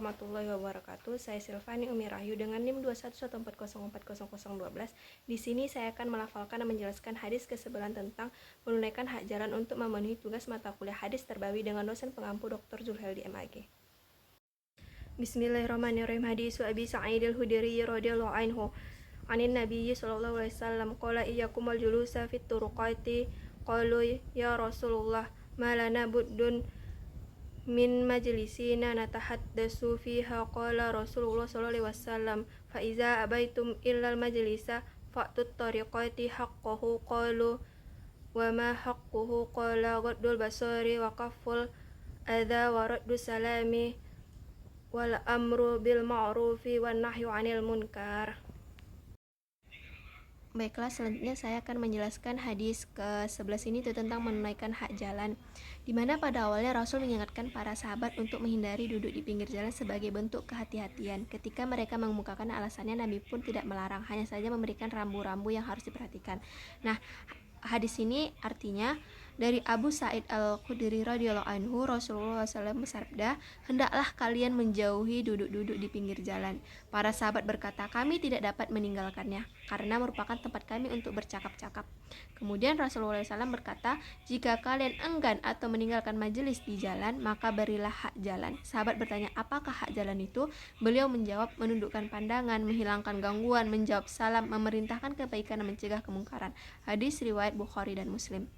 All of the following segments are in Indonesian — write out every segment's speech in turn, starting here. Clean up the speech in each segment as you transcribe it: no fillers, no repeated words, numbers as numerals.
warahmatullahi wabarakatuh. Saya Silvani Umi Rahyu dengan NIM 211140012. Di sini saya akan melafalkan dan menjelaskan hadis ke-9 tentang menunaikan hak jalan untuk memenuhi tugas mata kuliah hadis terbawi dengan dosen pengampu Dr. Zulheldi MAG. Bismillahirrahmanirrahim. Hadisu Abi Sa'id al-Khudri radhiyallahu anhu. Anin Nabi sallallahu alaihi wasallam qala iyyakumul julusa fit turuqati qalu ya Rasulullah ma lana buddun min majlisina natahaddasu fiha qala Rasulullah sallallahu alaihi wasallam fa iza abaitum illal majlisa fa'tut tariqati haqqahu qalu wa ma haqquhu qala ghaddul basari wa kafful adza wa raddus salami wal amru bil ma'rufi wan nahyu 'anil munkar. Baiklah, selanjutnya saya akan menjelaskan hadis ke-11 ini tentang menunaikan hak jalan, di mana pada awalnya Rasul mengingatkan para sahabat untuk menghindari duduk di pinggir jalan sebagai bentuk kehati-hatian. Ketika mereka mengemukakan alasannya, Nabi pun tidak melarang, hanya saja memberikan rambu-rambu yang harus diperhatikan. Nah, hadis ini artinya dari Abu Sa'id al-Khudri radhiyallahu anhu, Rasulullah SAW bersabda, hendaklah kalian menjauhi duduk-duduk di pinggir jalan. Para sahabat berkata, kami tidak dapat meninggalkannya karena merupakan tempat kami untuk bercakap-cakap. Kemudian Rasulullah SAW berkata, jika kalian enggan atau meninggalkan majelis di jalan, maka berilah hak jalan. Sahabat bertanya, apakah hak jalan itu? Beliau menjawab, menundukkan pandangan, menghilangkan gangguan, menjawab salam, memerintahkan kebaikan dan mencegah kemungkaran. Hadis riwayat Bukhari dan Muslim.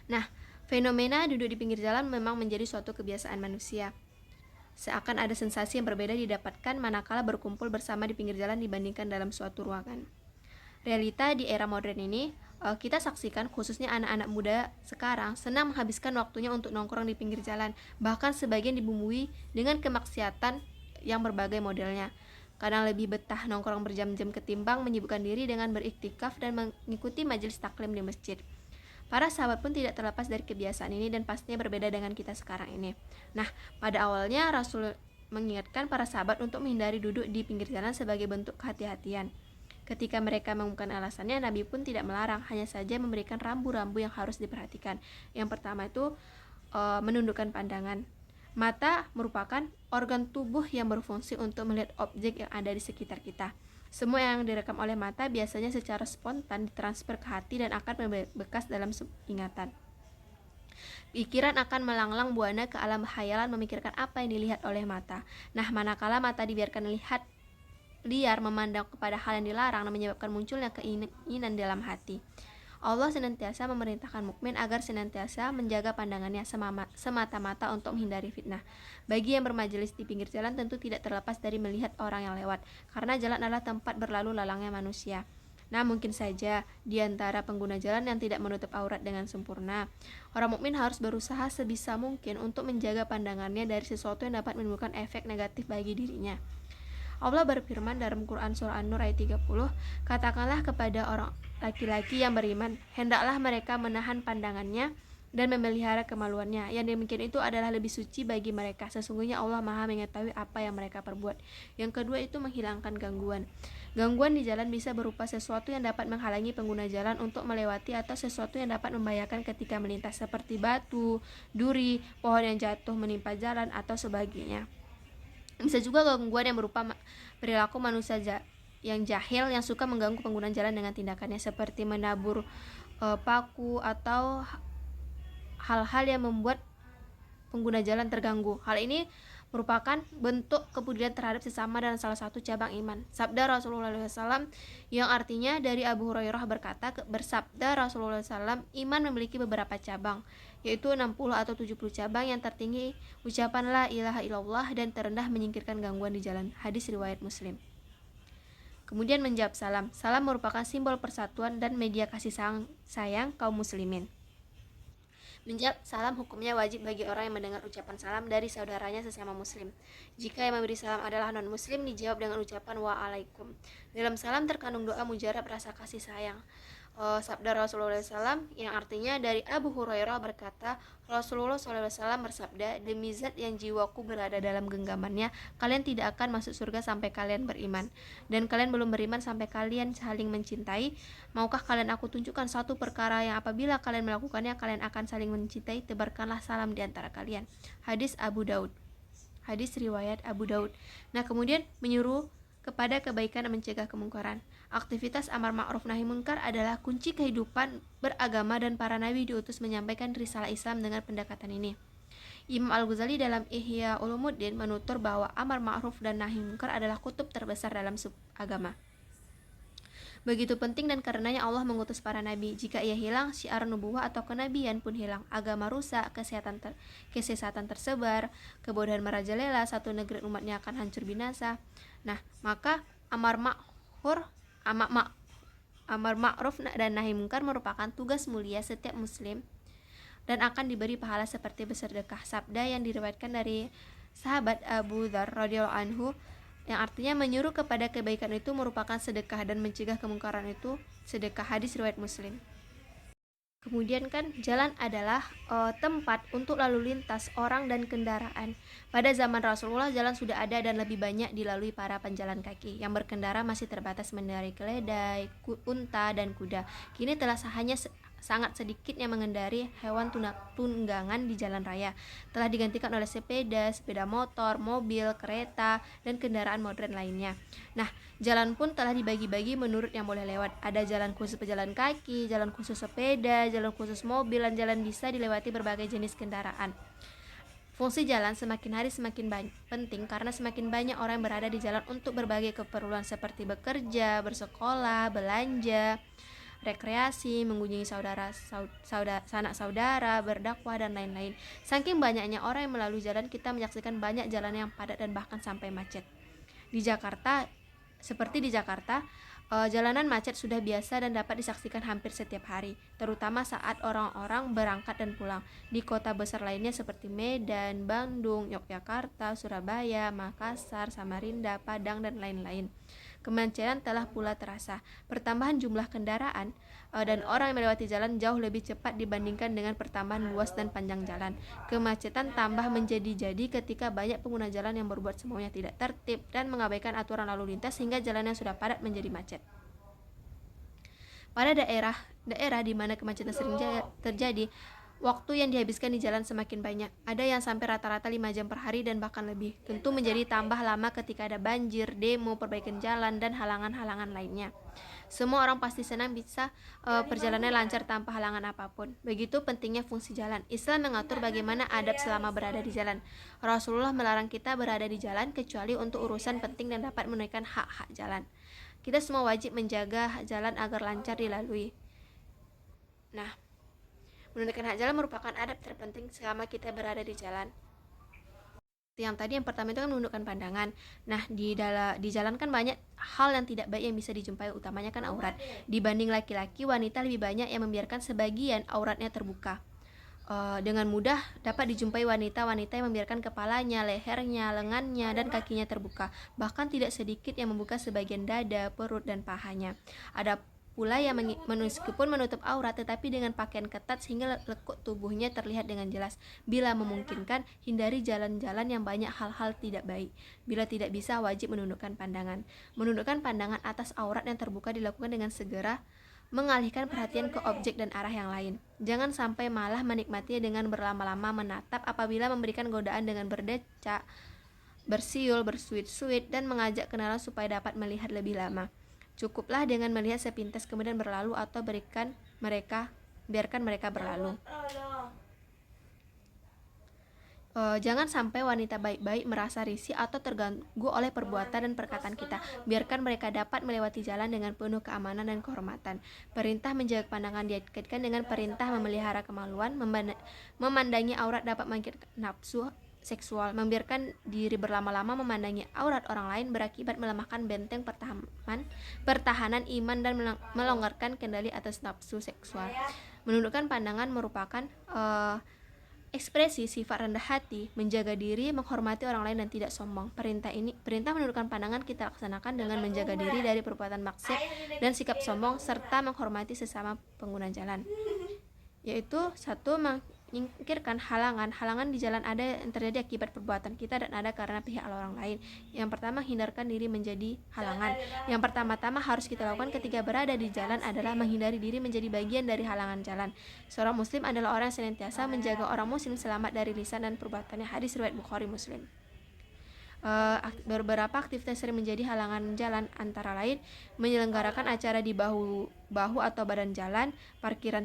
Nah, fenomena duduk di pinggir jalan memang menjadi suatu kebiasaan manusia. Seakan ada sensasi yang berbeda didapatkan manakala berkumpul bersama di pinggir jalan dibandingkan dalam suatu ruangan. Realita di era modern ini, kita saksikan khususnya anak-anak muda sekarang senang menghabiskan waktunya untuk nongkrong di pinggir jalan, bahkan sebagian dibumbui dengan kemaksiatan yang berbagai modelnya. Kadang lebih betah nongkrong berjam-jam ketimbang menyibukkan diri dengan beriktikaf dan mengikuti majelis taklim di masjid. Para sahabat pun tidak terlepas dari kebiasaan ini dan pastinya berbeda dengan kita sekarang ini. Nah, pada awalnya Rasul mengingatkan para sahabat untuk menghindari duduk di pinggir jalan sebagai bentuk kehati-hatian. Ketika mereka mengumumkan alasannya, Nabi pun tidak melarang, hanya saja memberikan rambu-rambu yang harus diperhatikan. Yang pertama itu menundukkan pandangan. Mata merupakan organ tubuh yang berfungsi untuk melihat objek yang ada di sekitar kita. Semua yang direkam oleh mata biasanya secara spontan ditransfer ke hati dan akan membekas dalam ingatan. Pikiran akan melanglang buana ke alam khayalan memikirkan apa yang dilihat oleh mata. Nah, manakala mata dibiarkan liar memandang kepada hal yang dilarang dan menyebabkan munculnya keinginan dalam hati. Allah senantiasa memerintahkan mukmin agar senantiasa menjaga pandangannya semata-mata untuk menghindari fitnah. Bagi yang bermajelis di pinggir jalan tentu tidak terlepas dari melihat orang yang lewat, karena jalan adalah tempat berlalu lalangnya manusia. Nah, mungkin saja di antara pengguna jalan yang tidak menutup aurat dengan sempurna. Orang mukmin harus berusaha sebisa mungkin untuk menjaga pandangannya dari sesuatu yang dapat menimbulkan efek negatif bagi dirinya. Allah berfirman dalam Quran Surah An-Nur ayat 30, katakanlah kepada orang laki-laki yang beriman, hendaklah mereka menahan pandangannya dan memelihara kemaluannya. Yang demikian itu adalah lebih suci bagi mereka. Sesungguhnya Allah Maha mengetahui apa yang mereka perbuat. Yang kedua itu menghilangkan gangguan. Gangguan di jalan bisa berupa sesuatu yang dapat menghalangi pengguna jalan untuk melewati atau sesuatu yang dapat membahayakan ketika melintas seperti batu, duri, pohon yang jatuh menimpa jalan atau sebagainya. Bisa juga gangguan yang berupa perilaku manusia yang jahil yang suka mengganggu pengguna jalan dengan tindakannya seperti menabur paku atau hal-hal yang membuat pengguna jalan terganggu. Hal ini merupakan bentuk kepedulian terhadap sesama dan salah satu cabang iman. Sabda Rasulullah SAW yang artinya dari Abu Hurairah bersabda Rasulullah SAW, iman memiliki beberapa cabang, yaitu 60 atau 70 cabang. Yang tertinggi ucapan la ilaha illallah dan terendah menyingkirkan gangguan di jalan. Hadis riwayat Muslim. Kemudian menjawab salam. Salam merupakan simbol persatuan dan media kasih sayang kaum muslimin. Menjawab salam hukumnya wajib bagi orang yang mendengar ucapan salam dari saudaranya sesama muslim. Jika yang memberi salam adalah non-muslim, dijawab dengan ucapan wa'alaikum. Dalam salam terkandung doa mujarab rasa kasih sayang. Sabda Rasulullah SAW yang artinya dari Abu Hurairah berkata, Rasulullah SAW bersabda, demi zat yang jiwaku berada dalam genggamannya, kalian tidak akan masuk surga sampai kalian beriman, dan kalian belum beriman sampai kalian saling mencintai. Maukah kalian aku tunjukkan satu perkara yang apabila kalian melakukannya kalian akan saling mencintai? Tebarkanlah salam di antara kalian. Hadis Abu Daud. Hadis riwayat Abu Daud. Nah, kemudian menyuruh kepada kebaikan dan mencegah kemungkaran. Aktivitas amar ma'ruf nahi munkar adalah kunci kehidupan beragama dan para nabi diutus menyampaikan risalah Islam dengan pendekatan ini. Imam Al-Ghazali dalam Ihya Ulumuddin menutur bahwa amar ma'ruf dan nahi munkar adalah kutub terbesar dalam agama. Begitu penting dan karenanya Allah mengutus para nabi. Jika ia hilang, syiar nubuwah atau kenabian pun hilang. Agama rusak, kesesatan tersebar, kebodohan merajalela, satu negeri umatnya akan hancur binasa. Nah, maka amar ma'ruf dan nahi munkar merupakan tugas mulia setiap muslim dan akan diberi pahala seperti bersedekah. Sabda yang diriwayatkan dari sahabat Abu Dzar radhiyallahu anhu yang artinya menyuruh kepada kebaikan itu merupakan sedekah dan mencegah kemungkaran itu sedekah. Hadis riwayat Muslim. Kemudian kan jalan adalah tempat untuk lalu lintas orang dan kendaraan. Pada zaman Rasulullah jalan sudah ada dan lebih banyak dilalui para penjalan kaki. Yang berkendara masih terbatas mengendarai keledai, unta dan kuda. Kini telah hanya sangat sedikit yang mengendari hewan tunggangan di jalan raya. Telah digantikan oleh sepeda motor, mobil, kereta, dan kendaraan modern lainnya. Nah, jalan pun telah dibagi-bagi menurut yang boleh lewat. Ada jalan khusus pejalan kaki, jalan khusus sepeda, jalan khusus mobil, dan jalan bisa dilewati berbagai jenis kendaraan. Fungsi jalan semakin hari semakin penting karena semakin banyak orang yang berada di jalan untuk berbagai keperluan seperti bekerja, bersekolah, belanja, rekreasi, mengunjungi sanak saudara, berdakwah, dan lain-lain. Saking banyaknya orang yang melalui jalan, kita menyaksikan banyak jalan yang padat dan bahkan sampai macet. Seperti di Jakarta, jalanan macet sudah biasa dan dapat disaksikan hampir setiap hari, terutama saat orang-orang berangkat dan pulang. Di kota besar lainnya seperti Medan, Bandung, Yogyakarta, Surabaya, Makassar, Samarinda, Padang, dan lain-lain, kemacetan telah pula terasa. Pertambahan jumlah kendaraan dan orang yang melewati jalan jauh lebih cepat dibandingkan dengan pertambahan luas dan panjang jalan. Kemacetan tambah menjadi-jadi ketika banyak pengguna jalan yang berbuat semuanya tidak tertib dan mengabaikan aturan lalu lintas sehingga jalan yang sudah padat menjadi macet. Pada daerah di mana kemacetan sering terjadi, waktu yang dihabiskan di jalan semakin banyak. Ada yang sampai rata-rata 5 jam per hari dan bahkan lebih. Tentu menjadi tambah lama ketika ada banjir, demo, perbaikan jalan, dan halangan-halangan lainnya. Semua orang pasti senang bisa perjalanan lancar tanpa halangan apapun. Begitu pentingnya fungsi jalan. Islam mengatur bagaimana adab selama berada di jalan. Rasulullah melarang kita berada di jalan kecuali untuk urusan penting dan dapat menunaikan hak-hak jalan. Kita semua wajib menjaga jalan agar lancar dilalui. Nah, menunaikan hak jalan merupakan adab terpenting selama kita berada di jalan. Yang pertama itu kan menundukkan pandangan. Nah, di jalan kan banyak hal yang tidak baik yang bisa dijumpai, utamanya kan aurat. Dibanding laki-laki, wanita lebih banyak yang membiarkan sebagian auratnya terbuka. Dengan mudah dapat dijumpai wanita-wanita yang membiarkan kepalanya, lehernya, lengannya, dan kakinya terbuka. Bahkan tidak sedikit yang membuka sebagian dada, perut, dan pahanya. Ada pula yang meskipun menutup aurat tetapi dengan pakaian ketat sehingga lekuk tubuhnya terlihat dengan jelas. Bila memungkinkan, hindari jalan-jalan yang banyak hal-hal tidak baik. Bila tidak bisa, wajib menundukkan pandangan. Menundukkan pandangan atas aurat yang terbuka dilakukan dengan segera mengalihkan perhatian ke objek dan arah yang lain. Jangan sampai malah menikmatinya dengan berlama-lama menatap apabila memberikan godaan dengan berdecak, bersiul, bersuit-suit, dan mengajak kenalan supaya dapat melihat lebih lama. Cukuplah dengan melihat sepintas kemudian berlalu atau biarkan mereka berlalu. Jangan sampai wanita baik-baik merasa risih atau terganggu oleh perbuatan dan perkataan kita. Biarkan mereka dapat melewati jalan dengan penuh keamanan dan kehormatan. Perintah menjaga pandangan dikaitkan dengan perintah memelihara kemaluan. Memandangi aurat dapat mengikatkan nafsu seksual. Membiarkan diri berlama-lama memandangi aurat orang lain berakibat melemahkan benteng pertahanan iman dan melonggarkan kendali atas nafsu seksual. Menundukkan pandangan merupakan ekspresi sifat rendah hati, menjaga diri, menghormati orang lain, dan tidak sombong. Perintah menundukkan pandangan kita laksanakan dengan menjaga diri dari perbuatan maksiat dan sikap sombong serta menghormati sesama pengguna jalan. Yaitu satu, menyingkirkan halangan di jalan ada yang terjadi akibat perbuatan kita dan ada karena pihak orang lain. Yang pertama, hindarkan diri menjadi halangan. Yang pertama-tama harus kita lakukan ketika berada di jalan adalah menghindari diri menjadi bagian dari halangan jalan. Seorang muslim adalah orang yang senantiasa menjaga orang muslim selamat dari lisan dan perbuatannya. Hadis riwayat Bukhari Muslim. Beberapa aktivitas sering menjadi halangan jalan, antara lain menyelenggarakan acara di bahu atau badan jalan, parkir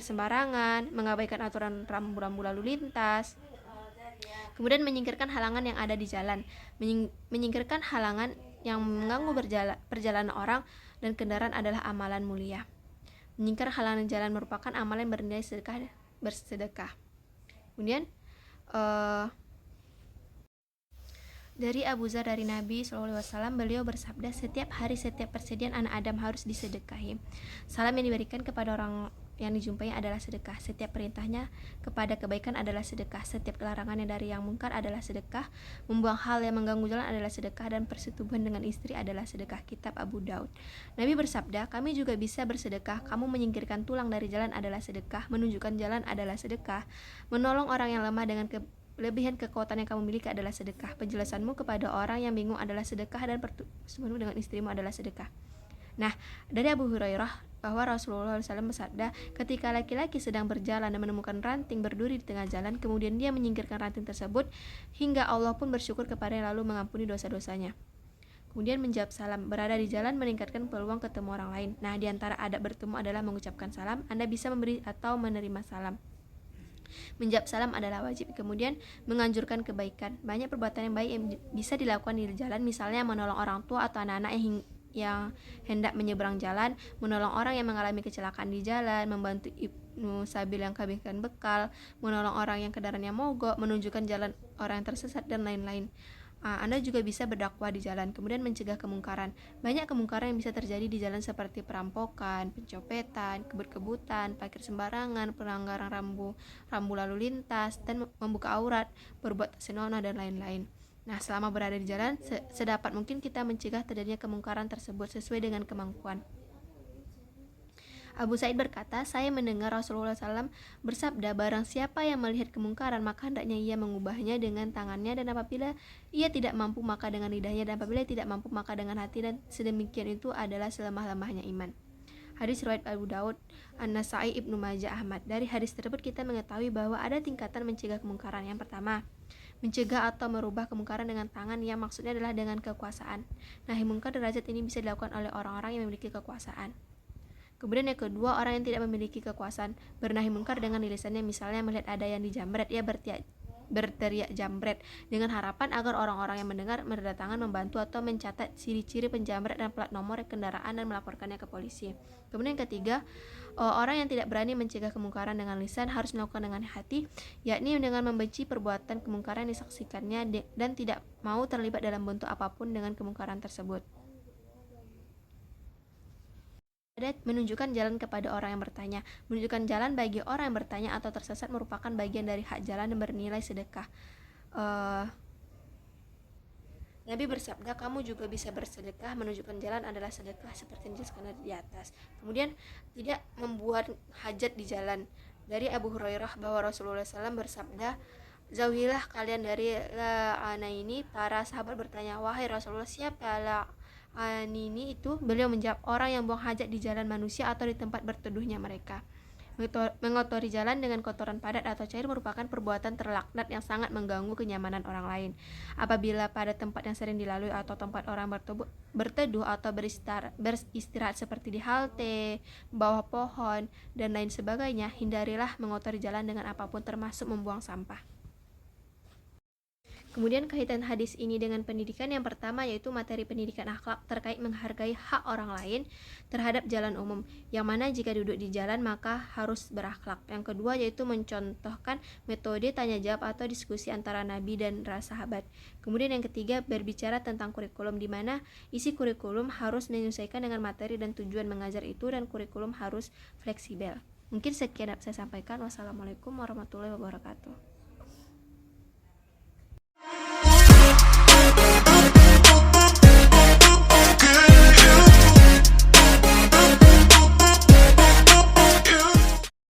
sembarangan, mengabaikan aturan rambu-rambu lalu lintas. Kemudian menyingkirkan halangan yang ada di jalan, menyingkirkan halangan yang mengganggu perjalanan orang dan kendaraan adalah amalan mulia. Menyingkir halangan jalan merupakan amalan bernilai bersedekah. Kemudian dari Abu Dzar dari Nabi SAW, beliau bersabda, setiap hari setiap persediaan anak Adam harus disedekahi. Salam yang diberikan kepada orang yang dijumpai adalah sedekah. Setiap perintahnya kepada kebaikan adalah sedekah. Setiap larangannya dari yang mungkar adalah sedekah. Membuang hal yang mengganggu jalan adalah sedekah. Dan persetubuhan dengan istri adalah sedekah. Kitab Abu Daud. Nabi bersabda, kami juga bisa bersedekah. Kamu menyingkirkan tulang dari jalan adalah sedekah. Menunjukkan jalan adalah sedekah. Menolong orang yang lemah dengan kelebihan kekuatan yang kamu miliki adalah sedekah. Penjelasanmu kepada orang yang bingung adalah sedekah. Dan pertemuanmu dengan istrimu adalah sedekah. Nah, dari Abu Hurairah bahwa Rasulullah SAW bersabda, ketika laki-laki sedang berjalan dan menemukan ranting berduri di tengah jalan, kemudian dia menyingkirkan ranting tersebut hingga Allah pun bersyukur kepadanya lalu mengampuni dosa-dosanya. Kemudian menjawab salam, berada di jalan meningkatkan peluang ketemu orang lain. Nah, di antara adab bertemu adalah mengucapkan salam. Anda bisa memberi atau menerima salam. Menjawab salam adalah wajib. Kemudian menganjurkan kebaikan. Banyak perbuatan yang baik yang bisa dilakukan di jalan, misalnya menolong orang tua atau anak-anak yang hendak menyeberang jalan, menolong orang yang mengalami kecelakaan di jalan, membantu ibnu sabil yang kehabisan bekal, menolong orang yang kendaraannya mogok, menunjukkan jalan orang yang tersesat, dan lain-lain. Anda juga bisa berdakwah di jalan, kemudian mencegah kemungkaran. Banyak kemungkaran yang bisa terjadi di jalan seperti perampokan, pencopetan, kebut-kebutan, parkir sembarangan, pelanggaran rambu lalu lintas, dan membuka aurat, berbuat senonoh, dan lain-lain. Nah, selama berada di jalan, sedapat mungkin kita mencegah terjadinya kemungkaran tersebut sesuai dengan kemampuan. Abu Sa'id berkata, saya mendengar Rasulullah SAW bersabda, barang siapa yang melihat kemungkaran, maka hendaknya ia mengubahnya dengan tangannya, dan apabila ia tidak mampu, maka dengan lidahnya, dan apabila ia tidak mampu, maka dengan hati, dan sedemikian itu adalah selemah-lemahnya iman. Hadis riwayat Abu Daud, An-Nasa'i, Ibnu Majah, Ahmad. Dari hadis tersebut kita mengetahui bahwa ada tingkatan mencegah kemungkaran. Yang pertama, mencegah atau merubah kemungkaran dengan tangan, yang maksudnya adalah dengan kekuasaan. Nahi mungkar derajat ini bisa dilakukan oleh orang-orang yang memiliki kekuasaan. Kemudian yang kedua, orang yang tidak memiliki kekuasaan bernahi mungkar dengan lisannya, misalnya melihat ada yang dijamret, ia berteriak jambret dengan harapan agar orang-orang yang mendengar berdatangan membantu atau mencatat ciri-ciri penjamret dan plat nomor kendaraan dan melaporkannya ke polisi. Kemudian yang ketiga, orang yang tidak berani mencegah kemungkaran dengan lisan harus melakukan dengan hati, yakni dengan membenci perbuatan kemungkaran yang disaksikannya dan tidak mau terlibat dalam bentuk apapun dengan kemungkaran tersebut. Menunjukkan jalan kepada orang yang bertanya. Menunjukkan jalan bagi orang yang bertanya atau tersesat merupakan bagian dari hak jalan dan bernilai sedekah. Nabi bersabda, kamu juga bisa bersedekah. Menunjukkan jalan adalah sedekah seperti yang dijelaskan di atas. Kemudian tidak membuat hajat di jalan. Dari Abu Hurairah bahwa Rasulullah SAW bersabda, jauhilah kalian dari la'anaini. Para sahabat bertanya, wahai Rasulullah, siapa la'anini itu? Beliau menjawab, orang yang buang hajat di jalan manusia atau di tempat berteduhnya mereka. Mengotori jalan dengan kotoran padat atau cair merupakan perbuatan terlaknat yang sangat mengganggu kenyamanan orang lain. Apabila pada tempat yang sering dilalui atau tempat orang berteduh atau beristirahat seperti di halte, bawah pohon, dan lain sebagainya, hindarilah mengotori jalan dengan apapun termasuk membuang sampah. Kemudian kaitan hadis ini dengan pendidikan, yang pertama yaitu materi pendidikan akhlak terkait menghargai hak orang lain terhadap jalan umum, yang mana jika duduk di jalan maka harus berakhlak. Yang kedua yaitu mencontohkan metode tanya jawab atau diskusi antara Nabi dan para sahabat. Kemudian yang ketiga berbicara tentang kurikulum, di mana isi kurikulum harus menyesuaikan dengan materi dan tujuan mengajar itu, dan kurikulum harus fleksibel. Mungkin sekian yang saya sampaikan. Wassalamualaikum warahmatullahi wabarakatuh.